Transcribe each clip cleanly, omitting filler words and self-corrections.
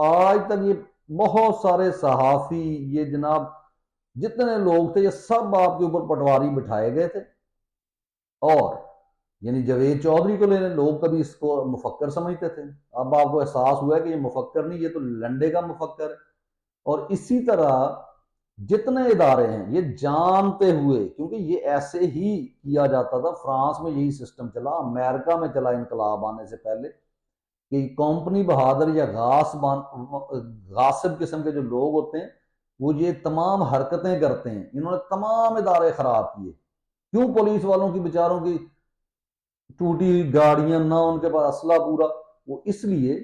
آج تک یہ بہت سارے صحافی، یہ جناب جتنے لوگ تھے، یہ سب آپ کے اوپر پٹواری بٹھائے گئے تھے. اور یعنی جاوید چودھری کو لینے لوگ کبھی اس کو مفکر سمجھتے تھے، اب آپ کو احساس ہوا ہے کہ یہ مفکر نہیں، یہ تو لنڈے کا مفکر ہے. اور اسی طرح جتنے ادارے ہیں یہ جانتے ہوئے، کیونکہ یہ ایسے ہی کیا جاتا تھا، فرانس میں یہی سسٹم چلا، امریکہ میں چلا انقلاب آنے سے پہلے، کہ کمپنی بہادر یا غاصب قسم کے جو لوگ ہوتے ہیں وہ یہ تمام حرکتیں کرتے ہیں. انہوں نے تمام ادارے خراب کیے. کیوں؟ پولیس والوں کی بیچاروں کی ٹوٹی ہوئی گاڑیاں، نہ ان کے پاس اسلحہ پورا، وہ اس لیے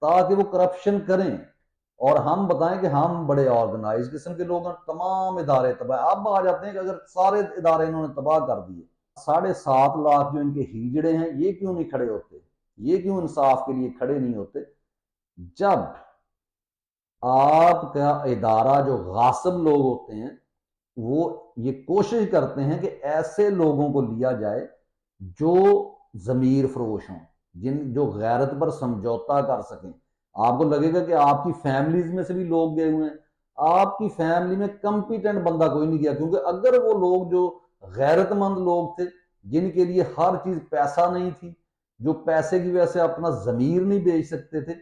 تاکہ وہ کرپشن کریں اور ہم بتائیں کہ ہم بڑے آرگنائز قسم کے لوگ ہیں. تمام ادارے تباہ. اب آ جاتے ہیں کہ اگر سارے ادارے انہوں نے تباہ کر دیے، 7.5 لاکھ جو ان کے ہیجڑے ہیں یہ کیوں نہیں کھڑے ہوتے؟ یہ کیوں انصاف کے لیے کھڑے نہیں ہوتے؟ جب آپ کا ادارہ جو غاصب لوگ ہوتے ہیں وہ یہ کوشش کرتے ہیں کہ ایسے لوگوں کو لیا جائے جو ضمیر فروش ہوں، جو غیرت پر سمجھوتا کر سکیں. آپ کو لگے گا کہ آپ کی فیملیز میں سے بھی لوگ گئے ہوئے ہیں، آپ کی فیملی میں کمپیٹنٹ بندہ کوئی نہیں گیا، کیونکہ اگر وہ لوگ جو غیرت مند لوگ تھے، جن کے لیے ہر چیز پیسہ نہیں تھی، جو پیسے کی وجہ سے اپنا ضمیر نہیں بیچ سکتے تھے،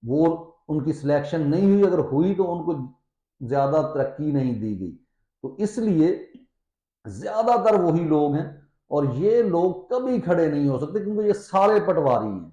وہ ان کی سلیکشن نہیں ہوئی. اگر ہوئی تو ان کو زیادہ ترقی نہیں دی گئی. تو اس لیے زیادہ تر وہی لوگ ہیں، اور یہ لوگ کبھی کھڑے نہیں ہو سکتے کیونکہ یہ سارے پٹواری ہیں.